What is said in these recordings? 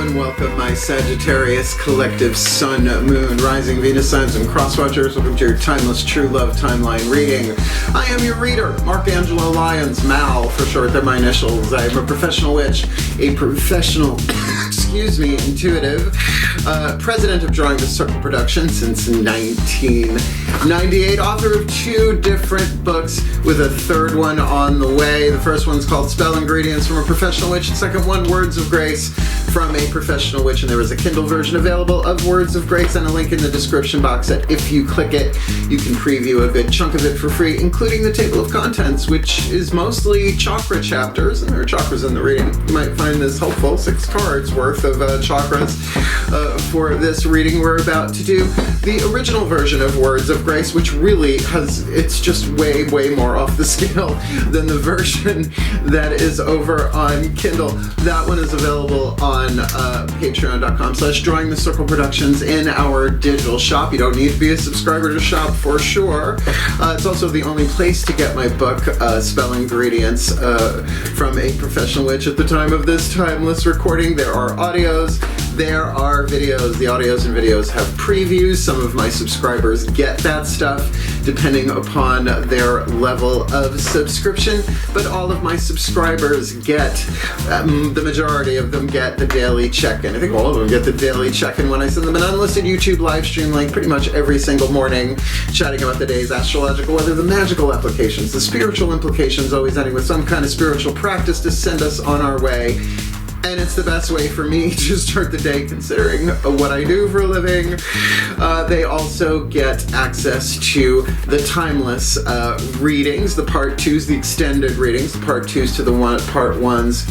and welcome my Sagittarius collective Sun, Moon, Rising, Venus signs, and crosswatchers. Welcome to your timeless true love timeline reading. I am your reader, Angelo, Lyons, Mal for short. They're my initials. I am a professional witch, a professional, intuitive, president of Drawing the Circle Production since 1998, author of 2 different books with a third one on the way. The first one's called Spell Ingredients from a Professional Witch. The second one, Words of Grace from a Professional Witch, and there is a Kindle version available of Words of Grace and a link in the description box that if you click it, you can preview a good chunk of it for free, including the table of contents, which is mostly chakra chapters, and there are chakras in the reading. You might find this helpful. 6 cards worth of chakras for this reading. We're about to do the original version of Words of Grace, which really it's just way more off the scale than the version that is over on Kindle. That one is available on patreon.com/Drawing the Circle Productions in our digital shop. You don't need to be a subscriber to shop for sure. It's also the only place to get my book, Spell Ingredients from a Professional Witch. At the time of this timeless recording, there are audios, there are videos. The audios and videos have previews. Some of my subscribers get that stuff depending upon their level of subscription, but all of my subscribers get, the majority of them get the daily check-in. I think all of them get the daily check-in when I send them an unlisted YouTube live stream link pretty much every single morning, chatting about the day's astrological weather, the magical applications, the spiritual implications, always ending with some kind of spiritual practice to send us on our way. And it's the best way for me to start the day considering what I do for a living. They also get access to the timeless readings, the part 2s, the extended readings, the part 2s to the part 1s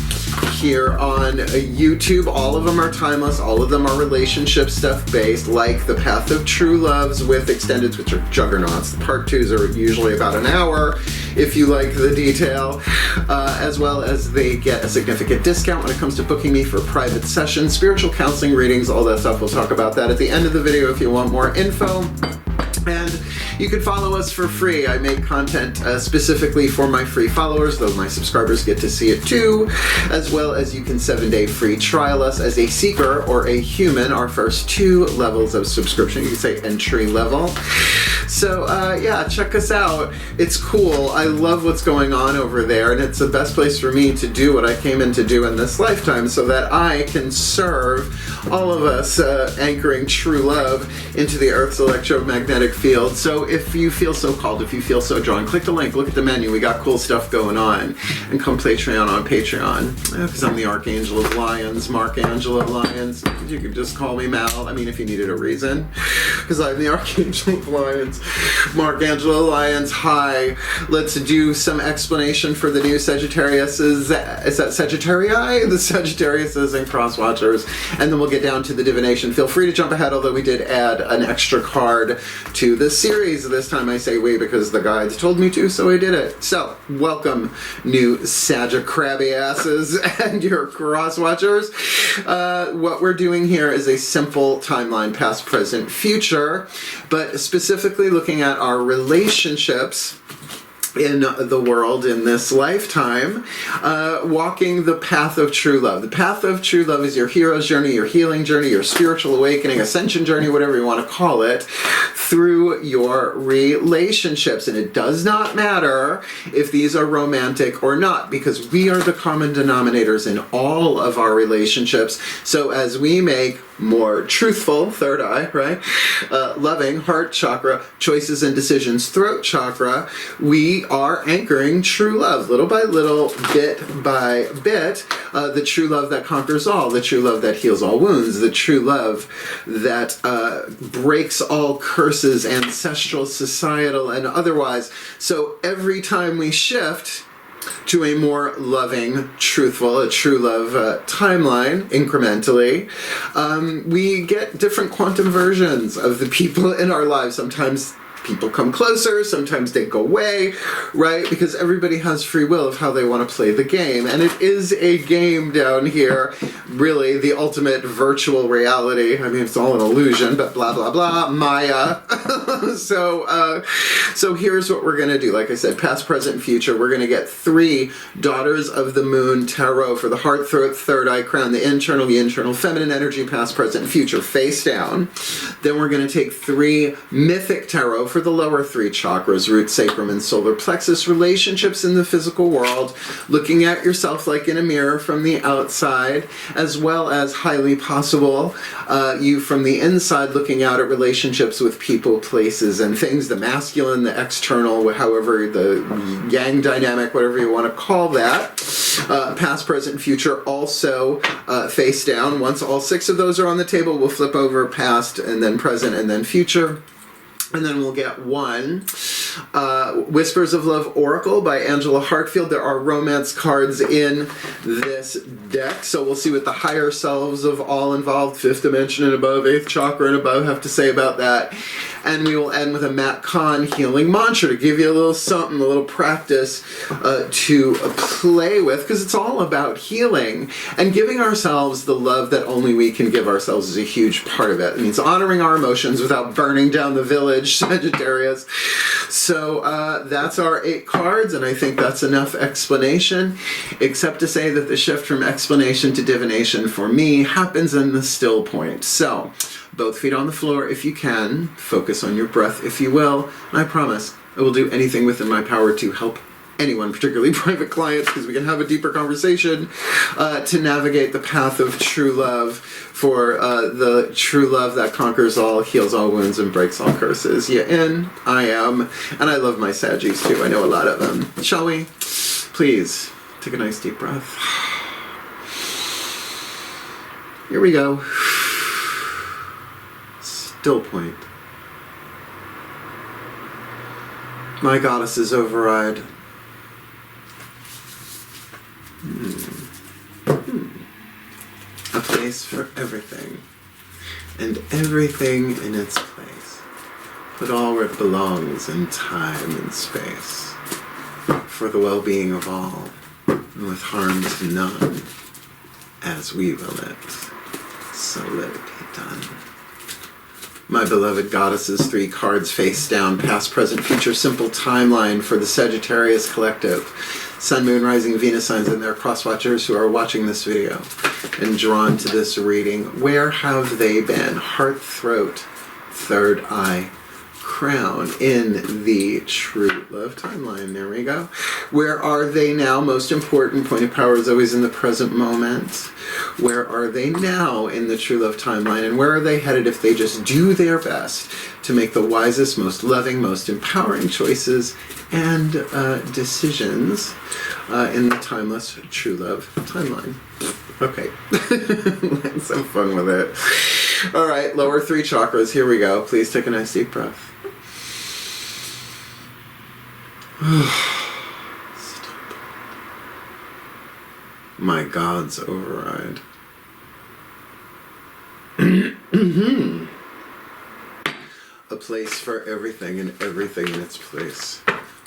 here on YouTube. All of them are timeless. All of them are relationship stuff based, like the Path of True Loves with extendeds, which are juggernauts. The part 2s are usually about an hour if you like the detail, as well as they get a significant discount when it comes to booking me for private sessions, spiritual counseling readings, all that stuff. We'll talk about that at the end of the video if you want more info. And you can follow us for free. I make content specifically for my free followers, though my subscribers get to see it too, as well as you can 7-day free trial us as a seeker or a human, our first 2 levels of subscription. You can say entry level. So yeah, check us out. It's cool. I love what's going on over there, and it's the best place for me to do what I came in to do in this lifetime so that I can serve all of us, anchoring true love into the Earth's electromagnetic field. So if you feel so called, if you feel so drawn, click the link, look at the menu. We got cool stuff going on. And come Patreon on Patreon. Because I'm the Archangel of Lyons, Angelo Lyons. You could just call me Mal. I mean, if you needed a reason. Because I'm the Archangel of Lyons, Angelo Lyons. Hi. Let's do some explanation for the new Sagittarius. Is that Sagittarii? The Sagittariuses and crosswatchers. And then we'll get down to the divination. Feel free to jump ahead, although we did add an extra card to the series. This time I say we because the guides told me to, so I did it. So, welcome, new Crabby asses and your crosswatchers. What we're doing here is a simple timeline, past, present, future, but specifically looking at our relationships in the world in this lifetime, walking the path of true love. The path of true love is your hero's journey, your healing journey, your spiritual awakening, ascension journey, whatever you want to call it, through your relationships. And it does not matter if these are romantic or not, because we are the common denominators in all of our relationships. So as we make more truthful, third eye, right? Loving, heart chakra, choices and decisions, throat chakra, we are anchoring true love, little by little, bit by bit, the true love that conquers all, the true love that heals all wounds, the true love that breaks all curses, ancestral, societal, and otherwise. So every time we shift to a more loving, truthful, a true love timeline, incrementally, we get different quantum versions of the people in our lives. Sometimes people come closer, sometimes they go away, right? Because everybody has free will of how they want to play the game. And it is a game down here, really, the ultimate virtual reality. I mean, it's all an illusion, but blah, blah, blah, Maya. So here's what we're going to do. Like I said, past, present, and future. We're going to get 3 Daughters of the Moon tarot for the heart, throat, third eye, crown, the internal feminine energy, past, present, and future, face down. Then we're going to take 3 mythic tarot for the lower 3 chakras, root, sacrum, and solar plexus, relationships in the physical world, looking at yourself like in a mirror from the outside, as well as highly possible you from the inside looking out at relationships with people, places, and things, the masculine, the external, however, the yang dynamic, whatever you want to call that. Past, present, future also face down. Once all 6 of those are on the table, we'll flip over past and then present and then future. And then we'll get 1 Whispers of Love Oracle by Angelo. There are romance cards in this deck, so we'll see what the higher selves of all involved, 5th dimension and above, 8th chakra and above, have to say about that. And we will end with a Matt Kahn healing mantra to give you a little something, a little practice to play with, because it's all about healing and giving ourselves the love that only we can give ourselves is a huge part of it. It means honoring our emotions without burning down the village, Sagittarius. So that's our 8 cards, and I think that's enough explanation, except to say that the shift from explanation to divination for me happens in the still point. So both feet on the floor if you can, focus on your breath if you will, and I promise I will do anything within my power to help anyone, particularly private clients, because we can have a deeper conversation, to navigate the path of true love, for the true love that conquers all, heals all wounds, and breaks all curses. Yeah, and I am, and I love my Saggies too. I know a lot of them. Shall we? Please, take a nice deep breath. Here we go. Still point. My goddesses override. A place for everything, and everything in its place. Put all where it belongs in time and space, for the well-being of all, and with harm to none, as we will it, so let it be done. My beloved goddesses, 3 cards face down, past, present, future, simple timeline for the Sagittarius Collective. Sun, Moon, Rising, Venus signs and their cross-watchers who are watching this video and drawn to this reading. Where have they been? Heart, throat, third eye, crown in the true love timeline. There we go. Where are they now? Most important, point of power is always in the present moment. Where are they now in the true love timeline? And where are they headed if they just do their best to make the wisest, most loving, most empowering choices and decisions in the timeless true love timeline? Okay. Let's have fun with it. All right, lower 3 chakras. Here we go. Please take a nice deep breath. Stop. My God's override. A place for everything and everything in its place.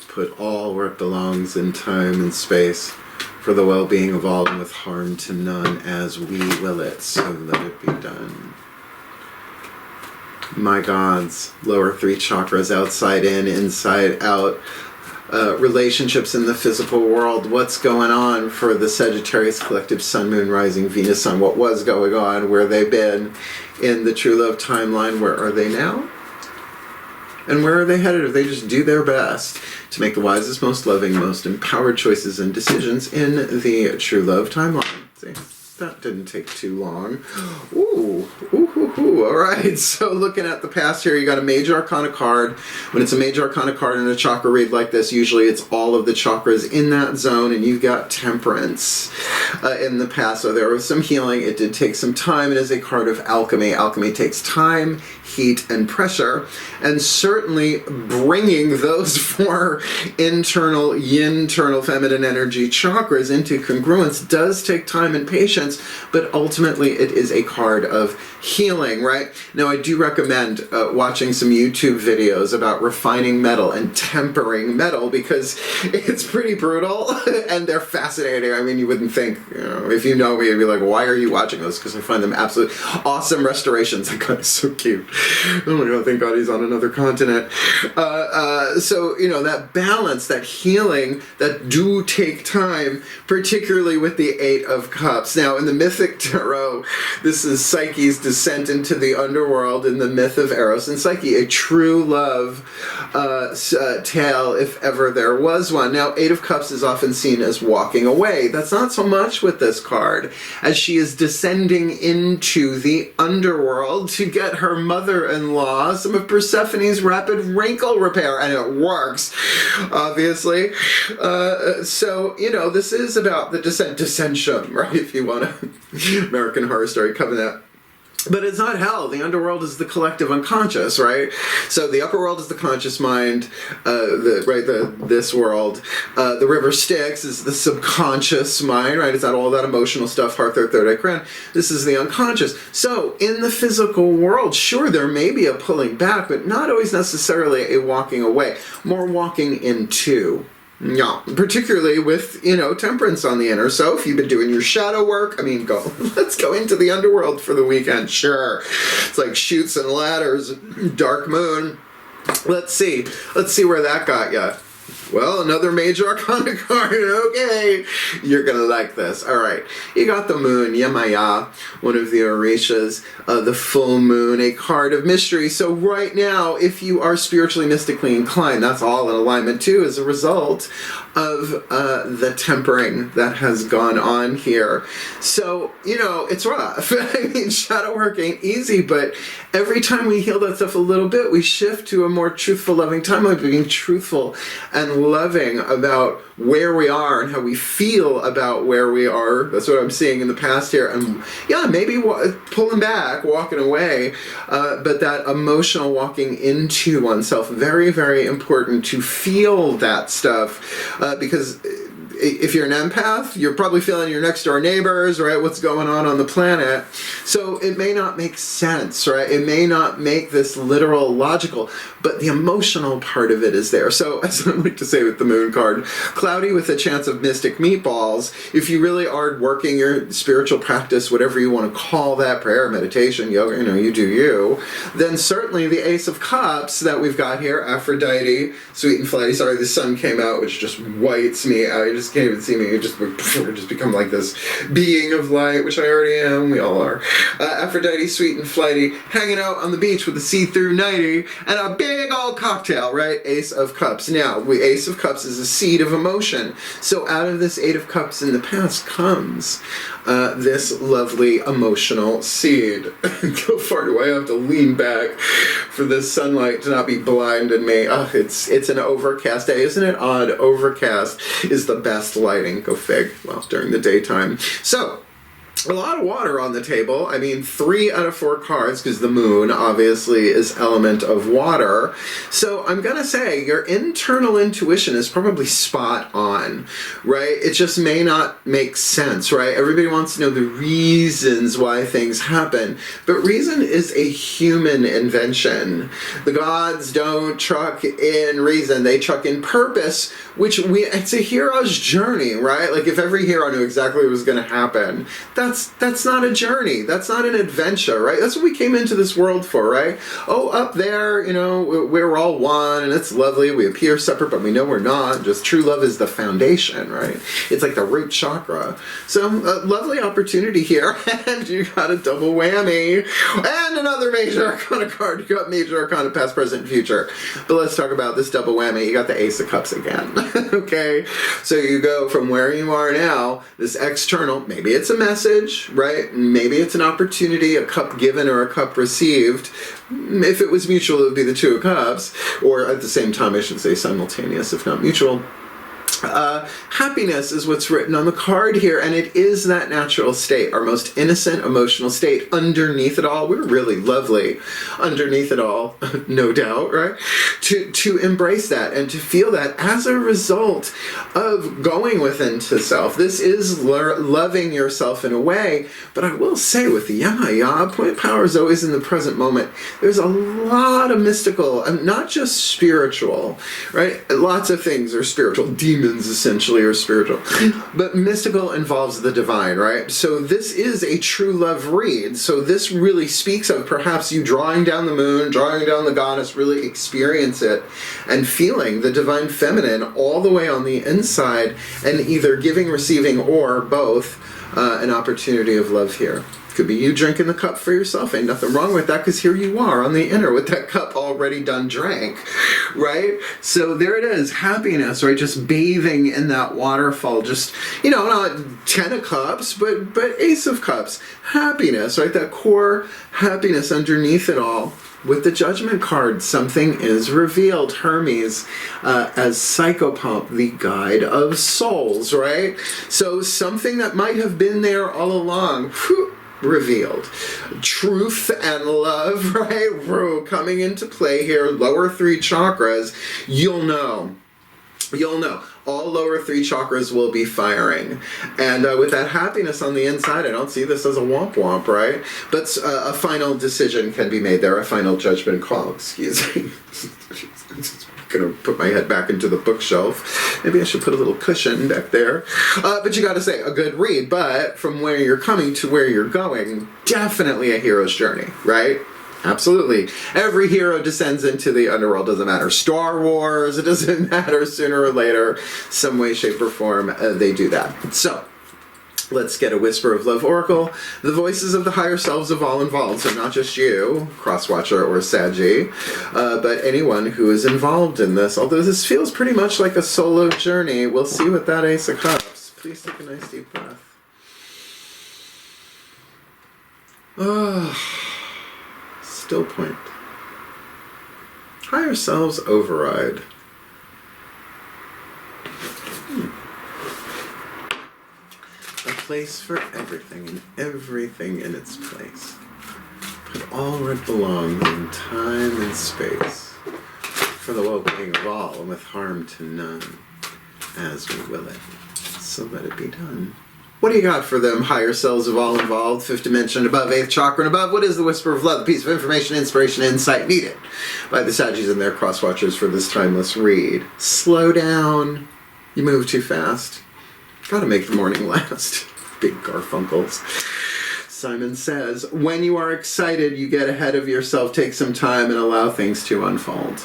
Put all where it belongs in time and space, for the well-being of all and with harm to none, as we will it, so let it be done. My God's lower 3 chakras, outside in, inside out, relationships in the physical world. What's going on for the Sagittarius Collective, Sun, Moon, Rising, Venus, Sun? What was going on? Where they've been in the true love timeline? Where are they now? And where are they headed if they just do their best to make the wisest, most loving, most empowered choices and decisions in the true love timeline? See, that didn't take too long. Ooh, all right. So looking at the past here, you got a major arcana card. When it's a major arcana card in a chakra read like this, usually it's all of the chakras in that zone, and you've got temperance in the past. So there was some healing. It did take some time. It is a card of alchemy. Alchemy takes time, heat, and pressure, and certainly bringing those 4 internal yin-internal feminine energy chakras into congruence does take time and patience, but ultimately it is a card of healing healing, right? Now, I do recommend watching some YouTube videos about refining metal and tempering metal, because it's pretty brutal and they're fascinating. I mean, you wouldn't think, if you know me, you'd be like, why are you watching those? Because I find them absolutely awesome restorations. That guy is so cute. Oh my God, thank God he's on another continent. So, that balance, that healing, that do take time, particularly with the Eight of Cups. Now, in the Mythic Tarot, this is Psyche's descent into the underworld in the myth of Eros and Psyche, a true love tale, if ever there was one. Now, Eight of Cups is often seen as walking away. That's not so much with this card, as she is descending into the underworld to get her mother-in-law some of Persephone's rapid wrinkle repair, and it works, obviously. So, this is about the descension, right, if you want to, American Horror Story, Covenant. But it's not hell. The underworld is the collective unconscious, right? So the upper world is the conscious mind, this world. The river Styx is the subconscious mind, right? It's not all that emotional stuff, heart, third eye, crown. This is the unconscious. So in the physical world, sure, there may be a pulling back, but not always necessarily a walking away. More walking into. Yeah, particularly with, temperance on the inner. So if you've been doing your shadow work, let's go into the underworld for the weekend. Sure. It's like Chutes and Ladders, Dark Moon. Let's see where that got you. Well, another major arcana card. Okay, you're gonna like this. All right, you got the moon, Yemaya, one of the Orishas, the full moon, a card of mystery. So right now, if you are spiritually, mystically inclined, that's all in alignment too, as a result of the tempering that has gone on here. So, it's rough. Shadow work ain't easy, but every time we heal that stuff a little bit, we shift to a more truthful, loving timeline, being truthful and loving about where we are and how we feel about where we are. That's what I'm seeing in the past here. And yeah, maybe pulling back, walking away, but that emotional walking into oneself, very, very important to feel that stuff, because if you're an empath, you're probably feeling your next door neighbors, right? What's going on the planet. So it may not make sense, right? It may not make this literal logical, but the emotional part of it is there. So as I like to say with the moon card, cloudy with a chance of mystic meatballs. If you really are working your spiritual practice, whatever you want to call that, prayer, meditation, yoga, you do you, then certainly the Ace of Cups that we've got here, Aphrodite, sweet and flighty. Sorry, the sun came out, which just whites me out. You just can't even see me. You just become like this being of light, which I already am. We all are. Aphrodite, sweet and flighty, hanging out on the beach with a see-through nightie and a big old cocktail, right? Ace of Cups. Now, Ace of Cups is a seed of emotion. So out of this Eight of Cups in the past comes this lovely emotional seed. How far do I have to lean back for this sunlight to not be blinding me? Oh, it's an overcast day. Isn't it odd? Overcast is the best lighting. Go fig. Well, during the daytime. So, a lot of water on the table. 3 out of 4 cards, because the moon obviously is element of water. So I'm going to say your internal intuition is probably spot on, right? It just may not make sense, right? Everybody wants to know the reasons why things happen, but reason is a human invention. The gods don't truck in reason, they truck in purpose, it's a hero's journey, right? Like if every hero knew exactly what was going to happen, that's not a journey. That's not an adventure, right? That's what we came into this world for, right? Oh, up there, we're all one, and it's lovely. We appear separate, but we know we're not. Just true love is the foundation, right? It's like the root chakra. So, lovely opportunity here, and you got a double whammy. And another major arcana card. You got major arcana past, present, future. But let's talk about this double whammy. You got the Ace of Cups again, okay? So you go from where you are now, this external, maybe it's a message, right? Maybe it's an opportunity, a cup given or a cup received. If it was mutual, it would be the Two of Cups, or at the same time, I should say simultaneous, if not mutual. Happiness is what's written on the card here, and it is that natural state, our most innocent emotional state. Underneath it all, we're really lovely underneath it all, no doubt, right? To embrace that and to feel that as a result of going within to self. This is loving yourself in a way, but I will say with the Yama, point power is always in the present moment. There's a lot of mystical, not just spiritual, right? Lots of things are spiritual. Demons essentially are spiritual, but mystical involves the divine, right? So this is a true love read. So this really speaks of perhaps you drawing down the moon, drawing down the goddess, really experience it and feeling the divine feminine all the way on the inside, and either giving, receiving, or both an opportunity of love here. Could be you drinking the cup for yourself. Ain't nothing wrong with that, because here you are on the inner with that cup already done drank, right? So there it is, happiness, right? Just bathing in that waterfall. Just, not 10 of cups, but ace of cups. Happiness, right? That core happiness underneath it all. With the Judgment card, something is revealed. Hermes as Psychopomp, the guide of souls, right? So something that might have been there all along, revealed. Truth and love, right? Coming into play here. Lower 3 chakras, you'll know. All lower 3 chakras will be firing. And with that happiness on the inside, I don't see this as a womp, right? But a final decision can be made there, a final judgment call, excuse me. I'm going to put my head back into the bookshelf. Maybe I should put a little cushion back there. But you got to say, a good read. But from where you're coming to where you're going, definitely a hero's journey, right? Absolutely. Every hero descends into the underworld, doesn't matter. Star Wars, it doesn't matter, sooner or later, some way, shape, or form, they do that. So, let's get a Whisper of Love Oracle. The voices of the higher selves of all involved, so not just you, Crosswatcher or Sagi, but anyone who is involved in this. Although this feels pretty much like a solo journey, we'll see with that Ace of Cups. Please take a nice deep breath. Still point. Higher selves override. A place for everything, and everything in its place. Put all where it belongs in time and space. For the well-being of all, and with harm to none, as we will it. So let it be done. What do you got for them, higher selves of all involved, 5th dimension above, 8th chakra and above? What is the Whisper of Love, the piece of information, inspiration, insight needed by the Saggis and their crosswatchers for this timeless read? Slow down. You move too fast. Gotta make the morning last. Big Garfunkels. Simon says, when you are excited, you get ahead of yourself, take some time and allow things to unfold.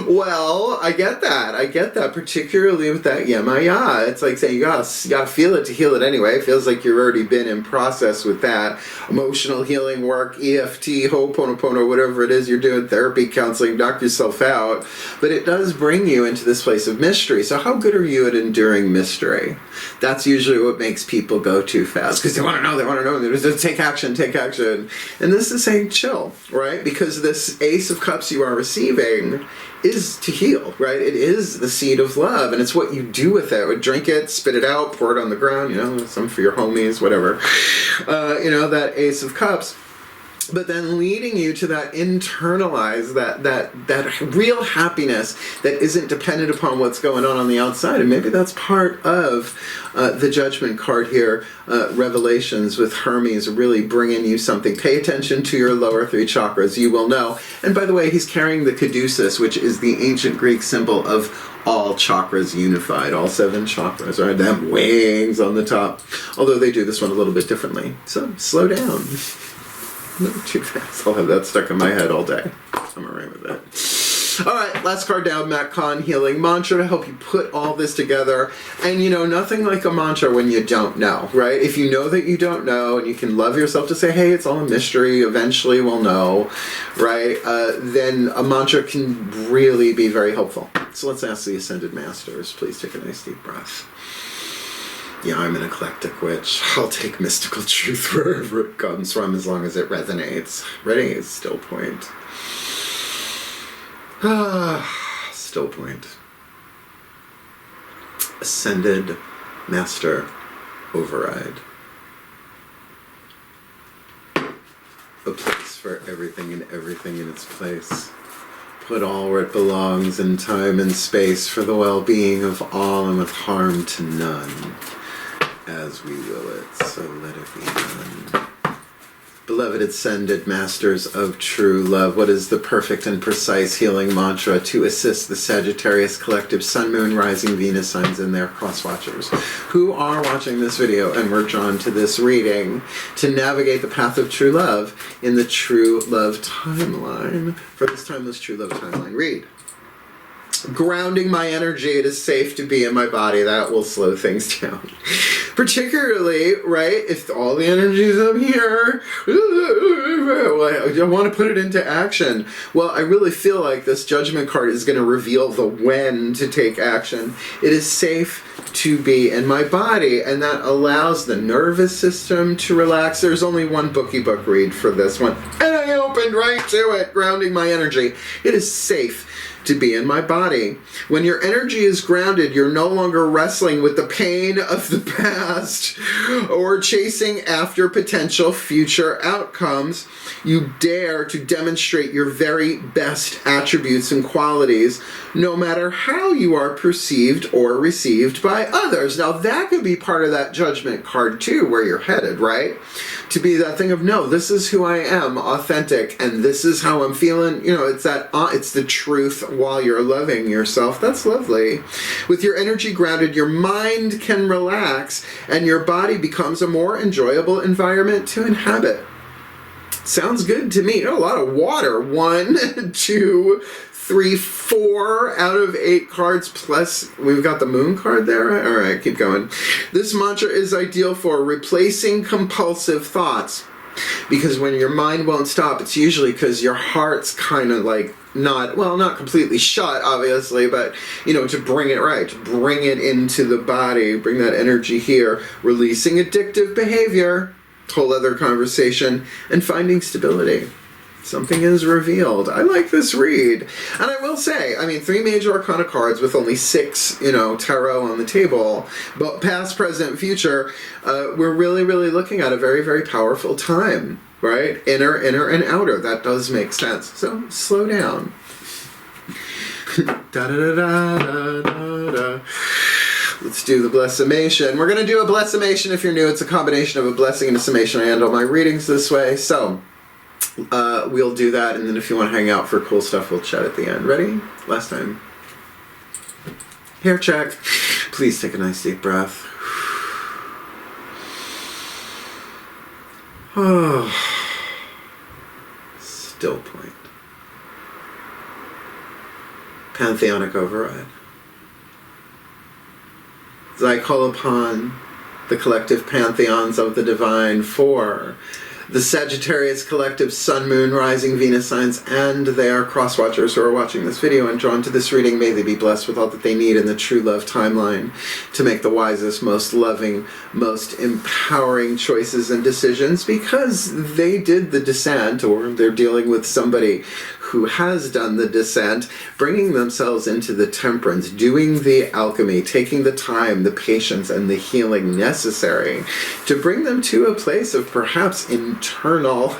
Well, I get that, particularly with that Yamaya. It's like saying you gotta feel it to heal it anyway. It feels like you've already been in process with that. Emotional healing work, EFT, Ho'oponopono, whatever it is you're doing, therapy, counseling, knock yourself out. But it does bring you into this place of mystery. So how good are you at enduring mystery? That's usually what makes people go too fast, because they want to know. They just take action. And this is saying chill, right? Because this Ace of Cups you are receiving is to heal, right? It is the seed of love, and it's what you do with it. Drink it, spit it out, pour it on the ground, some for your homies, whatever. That Ace of Cups. But then leading you to that internalized, that real happiness that isn't dependent upon what's going on the outside. And maybe that's part of the Judgment card here, Revelations with Hermes really bringing you something. Pay attention to your lower 3 chakras, you will know. And by the way, he's carrying the caduceus, which is the ancient Greek symbol of all chakras unified, all 7 chakras, right? Them wings on the top. Although they do this one a little bit differently. So slow down. Not too fast. I'll have that stuck in my head all day. I'm alright with that. Alright, last card down, Matt Kahn, Healing Mantra to help you put all this together. And nothing like a mantra when you don't know, right? If you know that you don't know, and you can love yourself to say, hey, it's all a mystery, eventually we'll know, right? Then a mantra can really be very helpful. So let's ask the Ascended Masters. Please take a nice deep breath. Yeah, I'm an eclectic witch. I'll take mystical truth wherever it comes from as long as it resonates. Ready? Still point. Still point. Ascended Master Override. A place for everything and everything in its place. Put all where it belongs in time and space for the well-being of all and with harm to none. As we will it, so let it be done. Beloved Ascended Masters of True Love, what is the perfect and precise healing mantra to assist the Sagittarius Collective Sun, Moon, Rising, Venus signs and their cross-watchers who are watching this video and were drawn to this reading to navigate the path of true love in the True Love Timeline? For this timeless True Love Timeline read. Grounding my energy, it is safe to be in my body. That will slow things down. Particularly, right, if all the energy is up here, I want to put it into action. Well, I really feel like this Judgment card is going to reveal the when to take action. It is safe to be in my body, and that allows the nervous system to relax. There's only one bookie book read for this one, and I opened right to it, grounding my energy. It is safe to be in my body. When your energy is grounded, you're no longer wrestling with the pain of the past or chasing after potential future outcomes. You dare to demonstrate your very best attributes and qualities, no matter how you are perceived or received by others. Now that could be part of that Judgment card too, where you're headed, right? To be that thing of, no, this is who I am, authentic, and this is how I'm feeling. You know, it's that, it's the truth while you're loving yourself. That's lovely. With your energy grounded, your mind can relax, and your body becomes a more enjoyable environment to inhabit. Sounds good to me. A lot of water. 1, 2, 3, 4 out of 8 cards, plus we've got the moon card there. All right, keep going. This mantra is ideal for replacing compulsive thoughts, because when your mind won't stop, it's usually because your heart's kind of like not completely shut, obviously, but, you know, to bring it right, to bring it into the body, bring that energy here, releasing addictive behavior, whole other conversation, and finding stability. Something is revealed. I like this read. And I will say, I mean, 3 major arcana cards with only 6, tarot on the table, but past, present, future, we're really, really looking at a very, very powerful time, right? Inner, and outer. That does make sense. So, slow down. Da-da-da-da-da-da-da. Let's do the blessimation. We're going to do a blessimation. If you're new, it's a combination of a blessing and a summation. I end all my readings this way. So, we'll do that, and then if you want to hang out for cool stuff, we'll chat at the end. Ready? Last time. Hair check. Please take a nice deep breath. Oh. Still point. Pantheonic override. As I call upon the collective pantheons of the divine for the Sagittarius Collective Sun, Moon, Rising, Venus signs, and their cross-watchers who are watching this video and drawn to this reading, may they be blessed with all that they need in the True Love Timeline to make the wisest, most loving, most empowering choices and decisions, because they did the descent, or they're dealing with somebody who has done the descent, bringing themselves into the temperance, doing the alchemy, taking the time, the patience, and the healing necessary to bring them to a place of perhaps internal,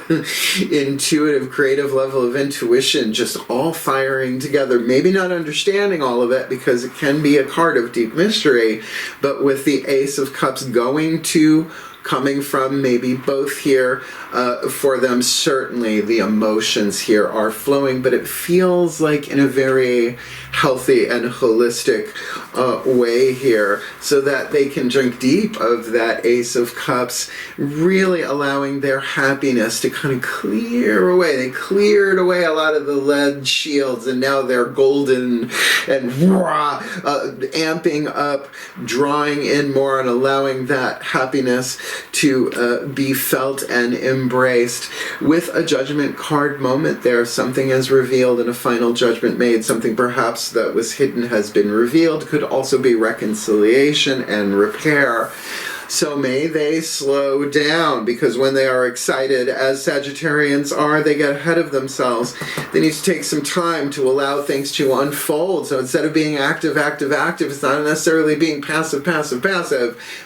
intuitive, creative level of intuition, just all firing together, maybe not understanding all of it because it can be a card of deep mystery, but with the Ace of Cups coming from maybe both here, for them certainly the emotions here are flowing, but it feels like in a very healthy and holistic way here, so that they can drink deep of that Ace of Cups, really allowing their happiness to kind of clear away. They cleared away a lot of the lead shields, and now they're golden and amping up, drawing in more and allowing that happiness to be felt and embraced. With a Judgment card moment there, something is revealed and a final judgment made. Something perhaps that was hidden has been revealed. Could also be reconciliation and repair. So may they slow down, because when they are excited, as Sagittarians are, they get ahead of themselves. They need to take some time to allow things to unfold. So instead of being active, it's not necessarily being passive,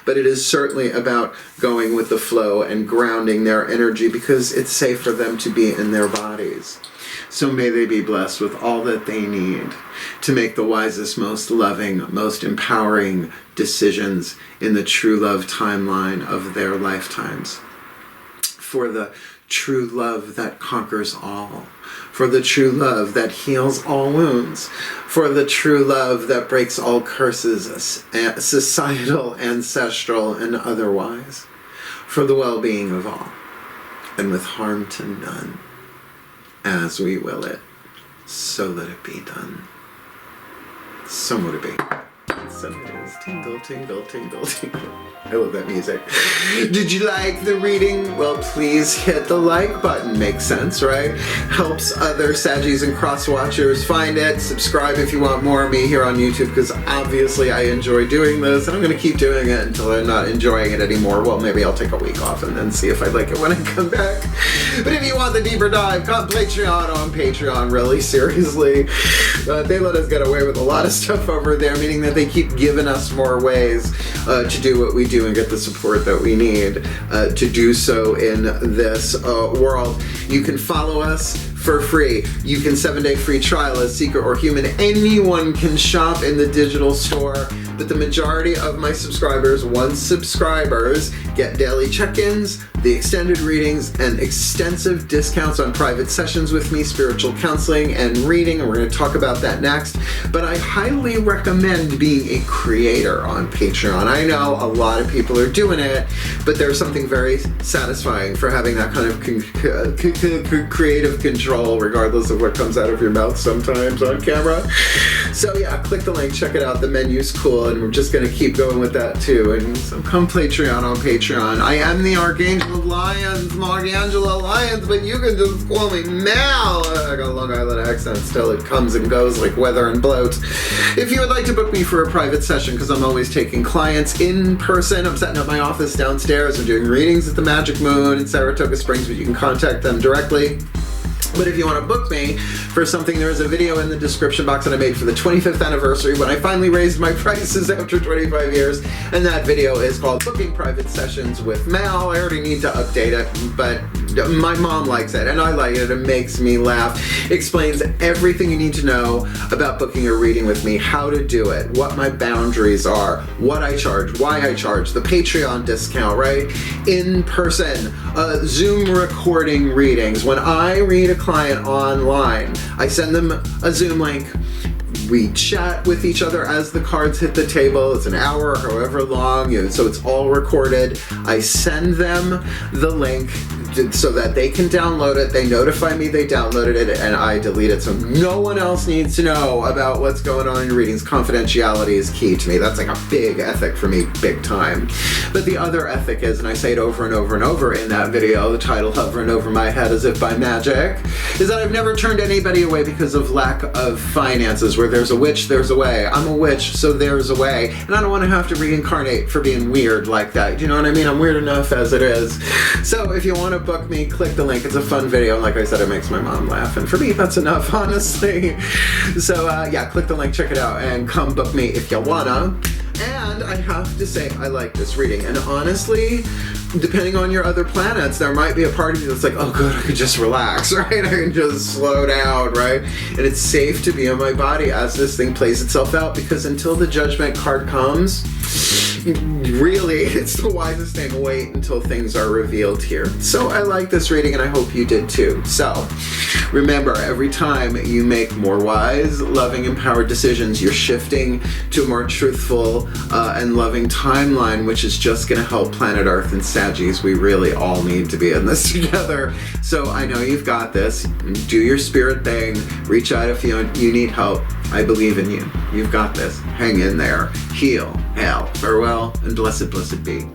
but it is certainly about going with the flow and grounding their energy, because it's safe for them to be in their bodies. So may they be blessed with all that they need to make the wisest, most loving, most empowering decisions in the true love timeline of their lifetimes. For the true love that conquers all. For the true love that heals all wounds. For the true love that breaks all curses, societal, ancestral, and otherwise. For the well-being of all, and with harm to none. As we will it, so let it be done. So would it be. So it is. Tingle, tingle, tingle, tingle. I love that music. Did you like the reading? Well, please hit the like button. Makes sense, right? Helps other Saggies and cross-watchers find it. Subscribe if you want more of me here on YouTube, because obviously I enjoy doing this, and I'm going to keep doing it until I'm not enjoying it anymore. Well, maybe I'll take a week off and then see if I like it when I come back. But if you want the deeper dive, come Patreon on Patreon, really, seriously. They let us get away with a lot of stuff over there, meaning that they keep giving us more ways to do what we do and get the support that we need to do so in this world. You can follow us for free. You can 7-day free trial as Seeker or Human. Anyone can shop in the digital store, but the majority of my subscribers, once subscribers, get daily check-ins, the extended readings, and extensive discounts on private sessions with me, spiritual counseling, and reading, and we're going to talk about that next. But I highly recommend being a creator on Patreon. I know a lot of people are doing it, but there's something very satisfying for having that kind of creative control, regardless of what comes out of your mouth sometimes on camera. So yeah, click the link, check it out. The menu's cool, and we're just going to keep going with that too. And so come Patreon on Patreon. I am the Archangel of Lyons, Angelo Lyons, but you can just call me Mal. I got a Long Island accent still. It comes and goes like weather and bloat. If you would like to book me for a private session, because I'm always taking clients in person, I'm setting up my office downstairs. I'm doing readings at the Magic Moon in Saratoga Springs, but you can contact them directly. But if you want to book me for something, there is a video in the description box that I made for the 25th anniversary when I finally raised my prices after 25 years. And that video is called Booking Private Sessions with Mal. I already need to update it, but my mom likes it and I like it. It makes me laugh. It explains everything you need to know about booking a reading with me, how to do it, what my boundaries are, what I charge, why I charge, the Patreon discount, right? In person, Zoom recording readings. When I read a client online, I send them a Zoom link. We chat with each other as the cards hit the table. It's an hour, however long, so it's all recorded. I send them the link so that they can download it. They notify me they downloaded it, and I delete it. So no one else needs to know about what's going on in your readings. Confidentiality is key to me. That's like a big ethic for me, big time. But the other ethic is, and I say it over and over and over in that video, the title hovering over my head as if by magic, is that I've never turned anybody away because of lack of finances. Where there's a witch, there's a way. I'm a witch, so there's a way. And I don't want to have to reincarnate for being weird like that. Do you know what I mean? I'm weird enough as it is. So if you want to book me, click the link. It's a fun video. Like I said, it makes my mom laugh. And for me, that's enough, honestly. So yeah, click the link, check it out, and come book me if you wanna. And I have to say, I like this reading. And honestly, depending on your other planets, there might be a part of you that's like, oh good, I could just relax, right? I can just slow down, right? And it's safe to be in my body as this thing plays itself out, because until the Judgment card comes, really, it's the wisest thing. Wait until things are revealed here. So I like this reading, and I hope you did too. So remember, every time you make more wise, loving, empowered decisions, you're shifting to a more truthful and loving timeline, which is just going to help planet Earth and Saggies. We really all need to be in this together. So I know you've got this. Do your spirit thing. Reach out if you need help. I believe in you. You've got this. Hang in there. Heal. Hail. Farewell. And blessed, blessed be.